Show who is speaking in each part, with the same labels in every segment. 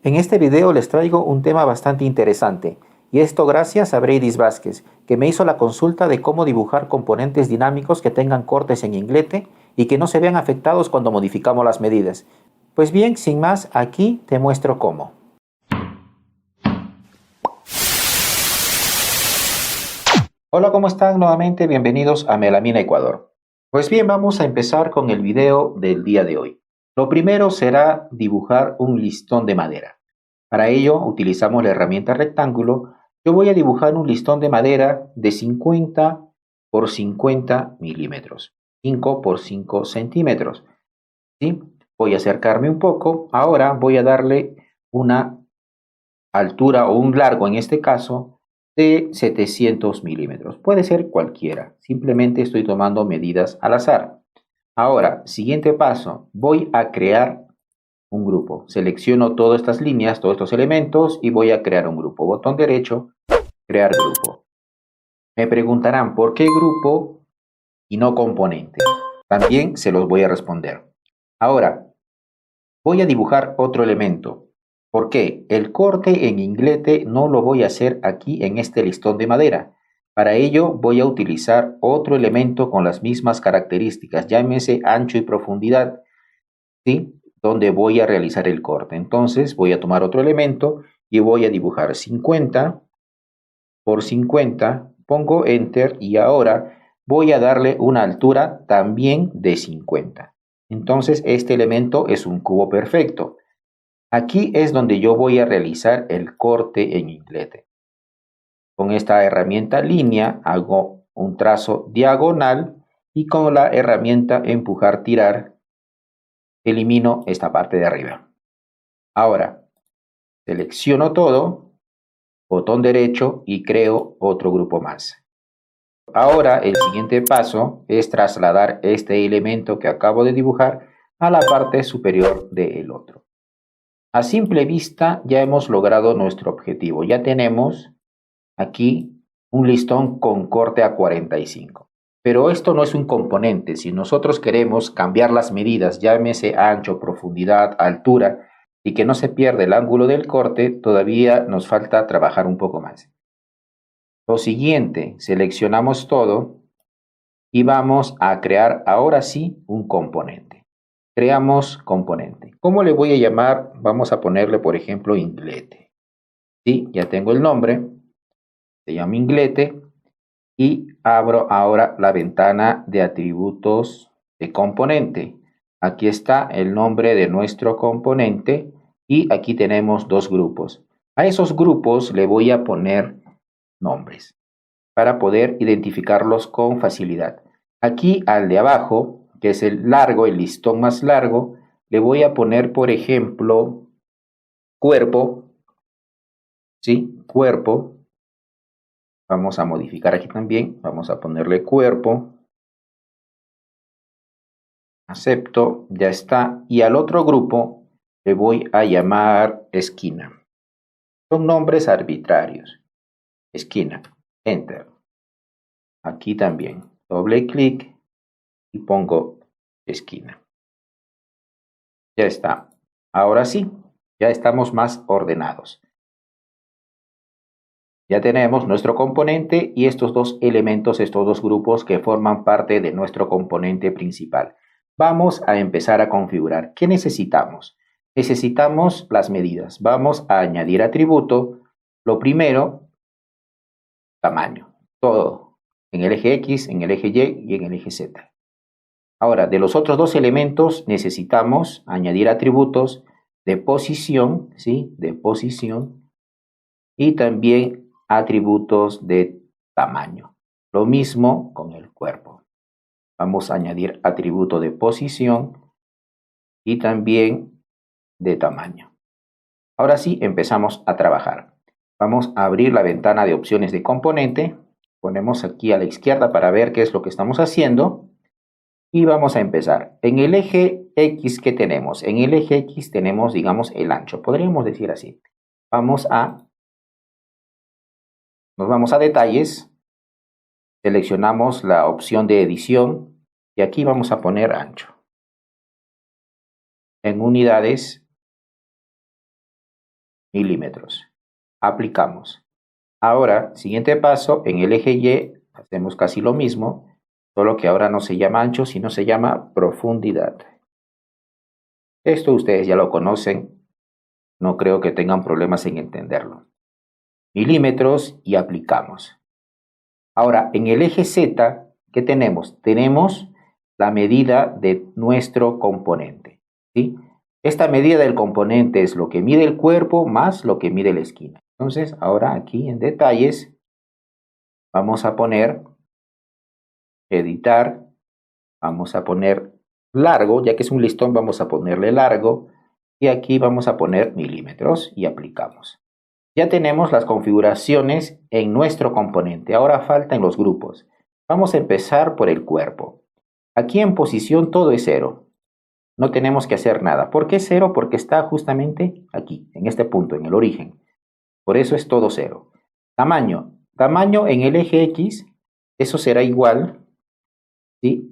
Speaker 1: En este video les traigo un tema bastante interesante, y esto gracias a Braidis Vázquez, que me hizo la consulta de cómo dibujar componentes dinámicos que tengan cortes en inglete y que no se vean afectados cuando modificamos las medidas. Pues bien, sin más, aquí te muestro cómo. Hola, ¿cómo están? Nuevamente bienvenidos a Melamina Ecuador. Pues bien, vamos a empezar con el video del día de hoy. Lo primero será dibujar un listón de madera. Para ello utilizamos la herramienta rectángulo. Yo voy a dibujar un listón de madera de 50 por 50 milímetros, 5 por 5 centímetros. ¿Sí? Voy a acercarme un poco. Ahora voy a darle una altura o un largo, en este caso, de 700 milímetros. Puede ser cualquiera. Simplemente estoy tomando medidas al azar. Ahora, siguiente paso. Voy a crear un grupo. Selecciono todas estas líneas, todos estos elementos y voy a crear un grupo. Botón derecho, crear grupo. Me preguntarán por qué grupo y no componente. También se los voy a responder. Ahora, voy a dibujar otro elemento. ¿Por qué? El corte en inglete no lo voy a hacer aquí en este listón de madera. Para ello voy a utilizar otro elemento con las mismas características, llámese ancho y profundidad, ¿sí? Donde voy a realizar el corte. Entonces voy a tomar otro elemento y voy a dibujar 50 por 50, pongo enter y ahora voy a darle una altura también de 50. Entonces este elemento es un cubo perfecto. Aquí es donde yo voy a realizar el corte en inglete. Con esta herramienta línea hago un trazo diagonal y con la herramienta empujar tirar elimino esta parte de arriba. Ahora selecciono todo, botón derecho y creo otro grupo más. Ahora el siguiente paso es trasladar este elemento que acabo de dibujar a la parte superior del otro. A simple vista ya hemos logrado nuestro objetivo. Ya tenemos aquí un listón con corte a 45. Pero esto no es un componente. Si nosotros queremos cambiar las medidas, llámese ancho, profundidad, altura, y que no se pierda el ángulo del corte, todavía nos falta trabajar un poco más. Lo siguiente, seleccionamos todo y vamos a crear ahora sí un componente. Creamos componente. ¿Cómo le voy a llamar? Vamos a ponerle, por ejemplo, inglete. Sí, ya tengo el nombre. Se llama inglete. Y abro ahora la ventana de atributos de componente. Aquí está el nombre de nuestro componente y aquí tenemos dos grupos. A esos grupos le voy a poner nombres para poder identificarlos con facilidad. Aquí al de abajo, que es el largo, el listón más largo, le voy a poner, por ejemplo, cuerpo, ¿sí? Cuerpo. Vamos a modificar aquí también, vamos a ponerle cuerpo. Acepto, ya está. Y al otro grupo le voy a llamar esquina. Son nombres arbitrarios. Esquina, enter. Aquí también, doble clic y pongo esquina. Ya está. Ahora sí, ya estamos más ordenados. Ya tenemos nuestro componente y estos dos elementos, estos dos grupos que forman parte de nuestro componente principal. Vamos a empezar a configurar. ¿Qué necesitamos? Necesitamos las medidas. Vamos a añadir atributo. Lo primero, tamaño. Todo. En el eje X, en el eje Y y en el eje Z. Ahora, de los otros dos elementos necesitamos añadir atributos de posición, ¿sí? De posición y también atributos de tamaño. Lo mismo con el cuerpo. Vamos a añadir atributo de posición y también de tamaño. Ahora sí, empezamos a trabajar. Vamos a abrir la ventana de opciones de componente. Ponemos aquí a la izquierda para ver qué es lo que estamos haciendo. Y vamos a empezar. En el eje X, ¿qué tenemos? En el eje X tenemos, digamos, el ancho. Podríamos decir así. Nos vamos a detalles, seleccionamos la opción de edición y aquí vamos a poner ancho. En unidades milímetros. Aplicamos. Ahora, siguiente paso, en el eje Y hacemos casi lo mismo, solo que ahora no se llama ancho, sino se llama profundidad. Esto ustedes ya lo conocen, no creo que tengan problemas en entenderlo. Milímetros y aplicamos. Ahora, en el eje Z, ¿qué tenemos? Tenemos la medida de nuestro componente, ¿sí? Esta medida del componente es lo que mide el cuerpo más lo que mide la esquina. Entonces, ahora aquí en detalles, vamos a poner, editar, vamos a poner largo, ya que es un listón, vamos a ponerle largo, y aquí vamos a poner milímetros y aplicamos. Ya tenemos las configuraciones en nuestro componente, ahora faltan los grupos. Vamos a empezar por el cuerpo. Aquí en posición todo es 0. No tenemos que hacer nada. ¿Por qué 0? Porque está justamente aquí, en este punto, en el origen. Por eso es todo 0. Tamaño. Tamaño en el eje X, eso será igual, ¿sí?,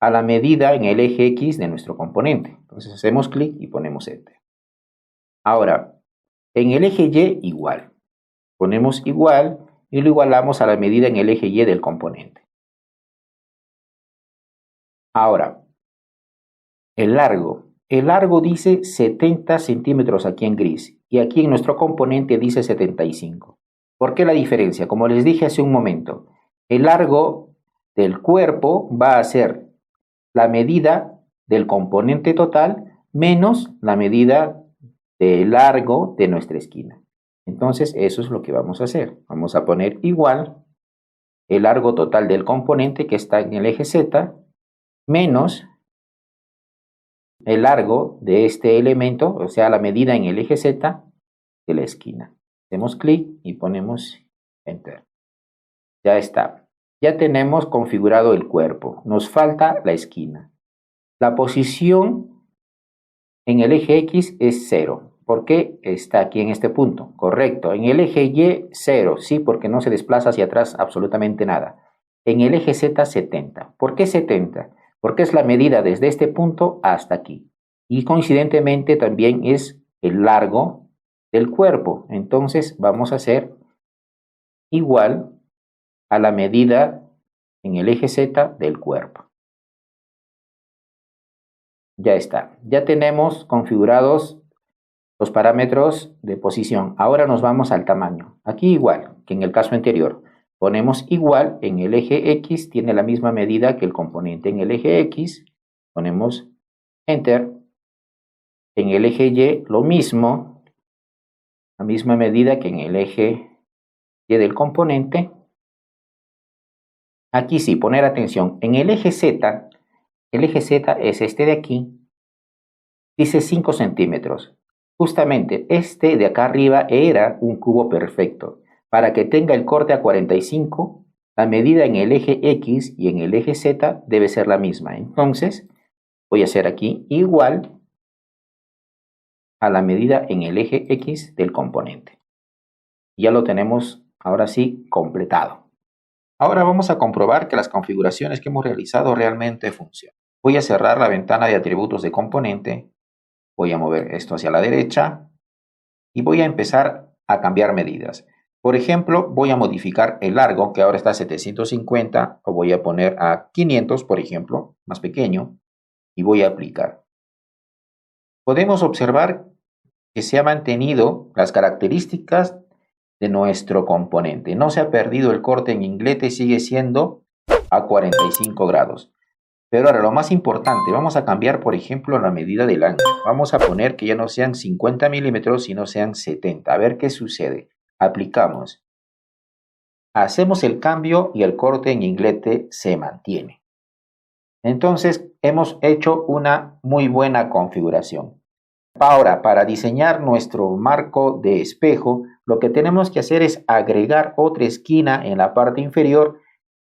Speaker 1: a la medida en el eje X de nuestro componente. Entonces hacemos clic y ponemos Enter. Ahora, en el eje Y igual. Ponemos igual y lo igualamos a la medida en el eje Y del componente. Ahora, el largo. El largo dice 70 centímetros aquí en gris y aquí en nuestro componente dice 75. ¿Por qué la diferencia? Como les dije hace un momento, el largo del cuerpo va a ser la medida del componente total menos la medida del largo de nuestra esquina. Entonces, eso es lo que vamos a hacer. Vamos a poner igual el largo total del componente que está en el eje Z menos el largo de este elemento, o sea, la medida en el eje Z de la esquina. Hacemos clic y ponemos Enter. Ya está. Ya tenemos configurado el cuerpo. Nos falta la esquina. La posición en el eje X es 0. ¿Por qué está aquí en este punto? Correcto. En el eje Y, 0. Sí, porque no se desplaza hacia atrás absolutamente nada. En el eje Z, 70. ¿Por qué 70? Porque es la medida desde este punto hasta aquí. Y coincidentemente también es el largo del cuerpo. Entonces vamos a hacer igual a la medida en el eje Z del cuerpo. Ya está. Ya tenemos configurados los parámetros de posición. Ahora nos vamos al tamaño. Aquí igual que en el caso anterior. Ponemos igual en el eje X, tiene la misma medida que el componente en el eje X. Ponemos Enter. En el eje Y lo mismo, la misma medida que en el eje Y del componente. Aquí sí, poner atención. En el eje Z es este de aquí, dice 5 centímetros. Justamente este de acá arriba era un cubo perfecto. Para que tenga el corte a 45, la medida en el eje X y en el eje Z debe ser la misma. Entonces, voy a hacer aquí igual a la medida en el eje X del componente. Ya lo tenemos ahora sí completado. Ahora vamos a comprobar que las configuraciones que hemos realizado realmente funcionan. Voy a cerrar la ventana de atributos de componente. Voy a mover esto hacia la derecha y voy a empezar a cambiar medidas. Por ejemplo, voy a modificar el largo, que ahora está a 750, o voy a poner a 500, por ejemplo, más pequeño, y voy a aplicar. Podemos observar que se han mantenido las características de nuestro componente. No se ha perdido el corte en inglete, sigue siendo a 45 grados. Pero ahora lo más importante, vamos a cambiar, por ejemplo, la medida del ancho. Vamos a poner que ya no sean 50 milímetros, sino sean 70. A ver qué sucede. Aplicamos. Hacemos el cambio y el corte en inglete se mantiene. Entonces, hemos hecho una muy buena configuración. Ahora, para diseñar nuestro marco de espejo, lo que tenemos que hacer es agregar otra esquina en la parte inferior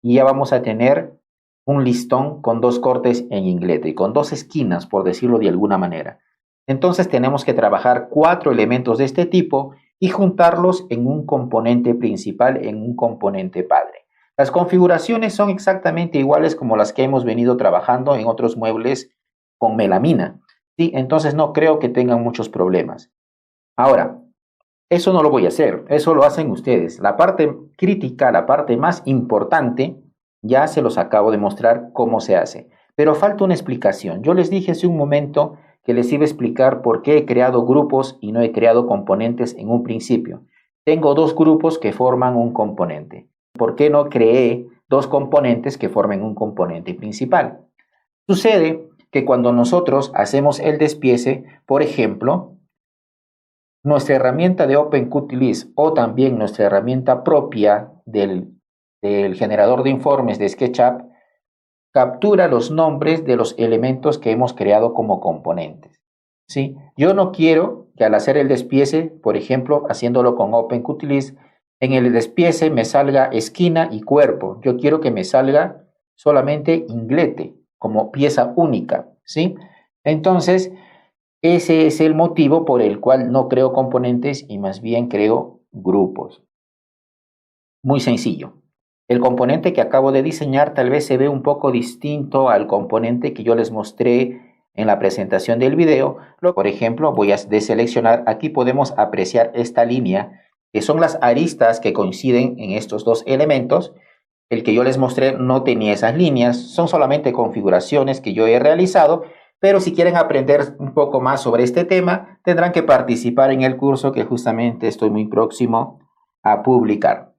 Speaker 1: y ya vamos a tener un listón con dos cortes en inglete y con dos esquinas, por decirlo de alguna manera. Entonces tenemos que trabajar 4 elementos de este tipo y juntarlos en un componente principal, en un componente padre. Las configuraciones son exactamente iguales como las que hemos venido trabajando en otros muebles con melamina, ¿sí? Entonces no creo que tengan muchos problemas. Ahora, Eso no lo voy a hacer, eso lo hacen ustedes. La parte crítica, la parte más importante, ya se los acabo de mostrar cómo se hace. Pero falta una explicación. Yo les dije hace un momento que les iba a explicar por qué he creado grupos y no he creado componentes en un principio. Tengo dos grupos que forman un componente. ¿Por qué no creé dos componentes que formen un componente principal? Sucede que cuando nosotros hacemos el despiece, por ejemplo, nuestra herramienta de OpenQTList o también nuestra herramienta propia del generador de informes de SketchUp captura los nombres de los elementos que hemos creado como componentes. ¿Sí? Yo no quiero que al hacer el despiece, por ejemplo, haciéndolo con OpenQTList, en el despiece me salga esquina y cuerpo. Yo quiero que me salga solamente inglete, como pieza única. ¿Sí? Entonces, ese es el motivo por el cual no creo componentes y más bien creo grupos. Muy sencillo. El componente que acabo de diseñar tal vez se ve un poco distinto al componente que yo les mostré en la presentación del video. Por ejemplo, voy a deseleccionar. Aquí podemos apreciar esta línea, que son las aristas que coinciden en estos dos elementos. El que yo les mostré no tenía esas líneas, son solamente configuraciones que yo he realizado, pero si quieren aprender un poco más sobre este tema, tendrán que participar en el curso que justamente estoy muy próximo a publicar.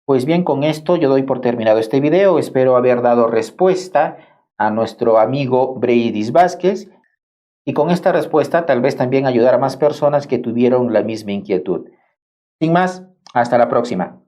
Speaker 1: Pues bien, con esto yo doy por terminado este video. Espero haber dado respuesta a nuestro amigo Breidis Vázquez y con esta respuesta tal vez también ayudar a más personas que tuvieron la misma inquietud. Sin más, hasta la próxima.